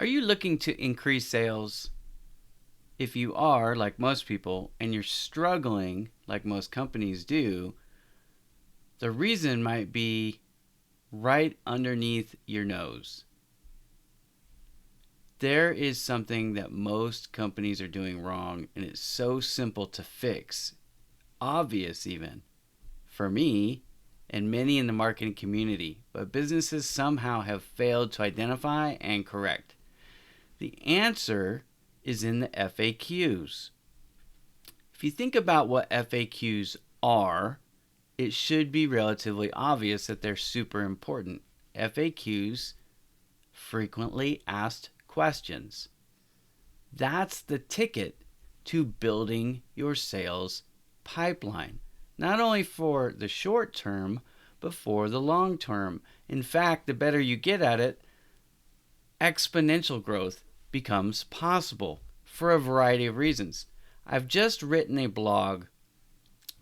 Are you looking to increase sales? If you are, like most people, and you're struggling, like most companies do, the reason might be right underneath your nose. There is something that most companies are doing wrong, and it's so simple to fix, obvious even, for me and many in the marketing community, but businesses somehow have failed to identify and correct. The answer is in the FAQs. If you think about what FAQs are, it should be relatively obvious that they're super important. FAQs, frequently asked questions. That's the ticket to building your sales pipeline, not only for the short term, but for the long term. In fact, the better you get at it, exponential growth becomes possible for a variety of reasons. I've just written a blog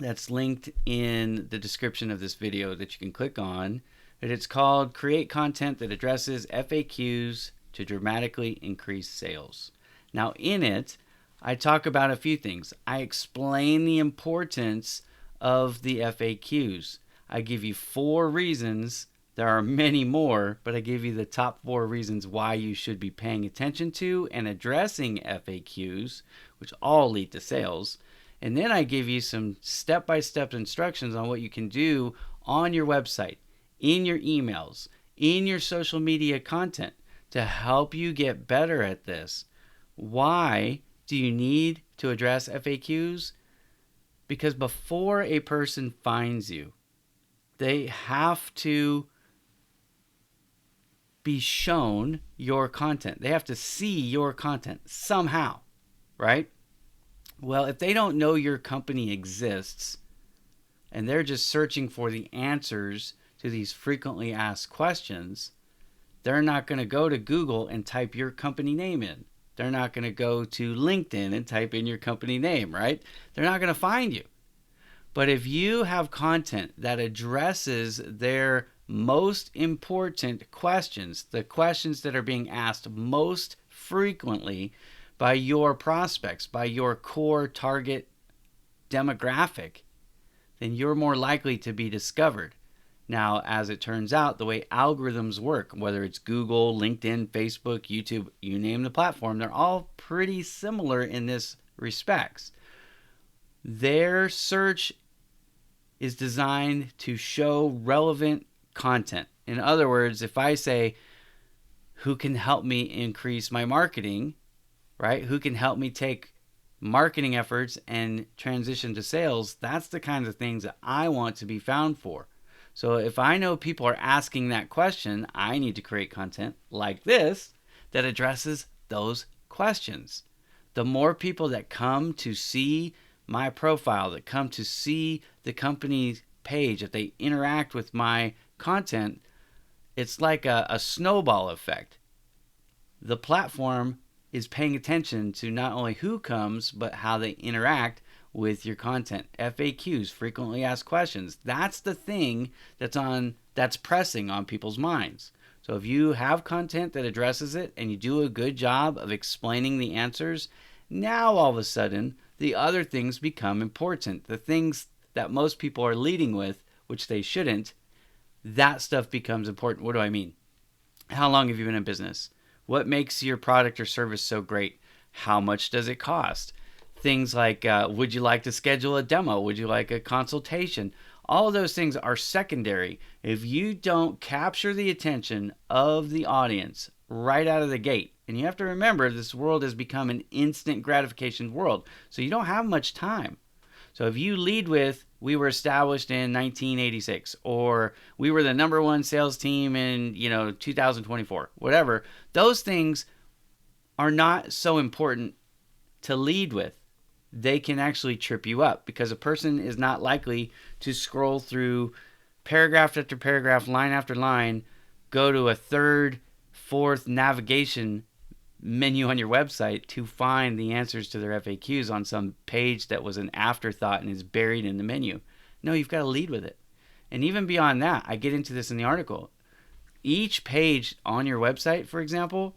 that's linked in the description of this video that you can click on. And it's called Create Content That Addresses FAQs to Dramatically Increase Sales. Now in it, I talk about a few things. I explain the importance of the FAQs. I give you 4 reasons. There are many more, but I give you the top 4 reasons why you should be paying attention to and addressing FAQs, which all lead to sales. And then I give you some step-by-step instructions on what you can do on your website, in your emails, in your social media content to help you get better at this. Why do you need to address FAQs? Because before a person finds you, they have to be shown your content. They have to see your content somehow, right? Well, if they don't know your company exists and they're just searching for the answers to these frequently asked questions, they're not going to go to Google and type your company name in. They're not going to go to LinkedIn and type in your company name, right? They're not going to find you. But if you have content that addresses their most important questions, the questions that are being asked most frequently by your prospects, by your core target demographic, then you're more likely to be discovered. Now, as it turns out, the way algorithms work, whether it's Google, LinkedIn, Facebook, YouTube, you name the platform, they're all pretty similar in this respects. Their search is designed to show relevant content. In other words, if I say, who can help me increase my marketing, right? Who can help me take marketing efforts and transition to sales? That's the kinds of things that I want to be found for. So if I know people are asking that question, I need to create content like this that addresses those questions. The more people that come to see my profile, that come to see the company's page, if they interact with my content, it's like a snowball effect. The platform is paying attention to not only who comes, but how they interact with your content. FAQs, frequently asked questions. That's the thing that's pressing on people's minds. So if you have content that addresses it and you do a good job of explaining the answers, now all of a sudden the other things become important. The things that most people are leading with, which they shouldn't, that stuff becomes important. What do I mean? How long have you been in business? What makes your product or service so great? How much does it cost? Things like, would you like to schedule a demo? Would you like a consultation? All of those things are secondary. If you don't capture the attention of the audience right out of the gate, and you have to remember this world has become an instant gratification world, so you don't have much time. So if you lead with, we were established in 1986, or we were the number 1 sales team in 2024, whatever, those things are not so important to lead with. They can actually trip you up because a person is not likely to scroll through paragraph after paragraph, line after line, go to a 3rd, 4th navigation menu on your website to find the answers to their FAQs on some page that was an afterthought and is buried in the menu. No, you've got to lead with it. And even beyond that, I get into this in the article. Each page on your website, for example,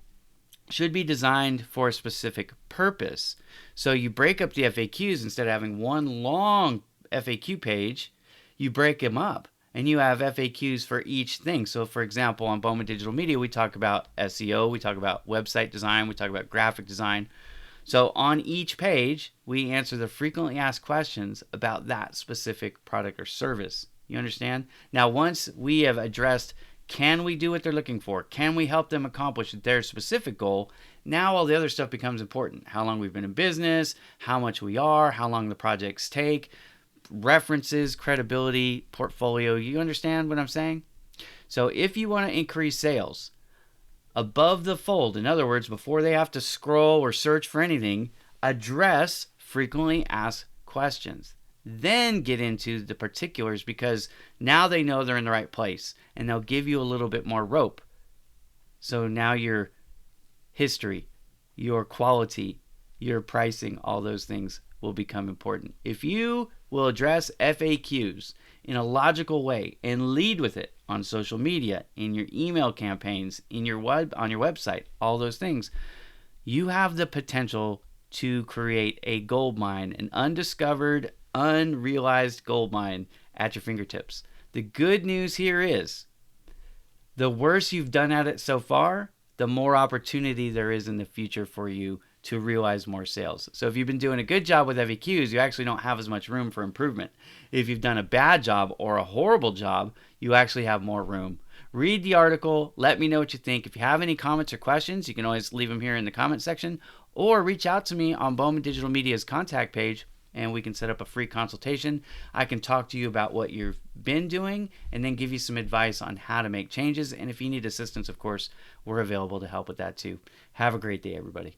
should be designed for a specific purpose. So you break up the FAQs. Instead of having one long FAQ page, you break them up and you have FAQs for each thing. So for example, on Bowman Digital Media, we talk about SEO, we talk about website design, we talk about graphic design. So on each page, we answer the frequently asked questions about that specific product or service. You understand? Now, once we have addressed, can we do what they're looking for? Can we help them accomplish their specific goal? Now all the other stuff becomes important. How long we've been in business, how much we are, how long the projects take, references, credibility, portfolio. You understand what I'm saying? So if you want to increase sales above the fold, in other words, before they have to scroll or search for anything, address frequently asked questions. Then get into the particulars, because now they know they're in the right place and they'll give you a little bit more rope. So now your history, your quality, your pricing, all those things will become important. If you will address FAQs in a logical way and lead with it on social media, in your email campaigns, in your on your website, all those things, you have the potential to create a gold mine, an undiscovered, unrealized gold mine at your fingertips. The good news here is, the worse you've done at it so far, the more opportunity there is in the future for you to realize more sales. So if you've been doing a good job with FAQs, you actually don't have as much room for improvement. If you've done a bad job or a horrible job, you actually have more room. Read the article. Let me know what you think. If you have any comments or questions, you can always leave them here in the comment section, or reach out to me on Bowman Digital Media's contact page, and we can set up a free consultation. I can talk to you about what you've been doing and then give you some advice on how to make changes. And if you need assistance, of course, we're available to help with that too. Have a great day, everybody.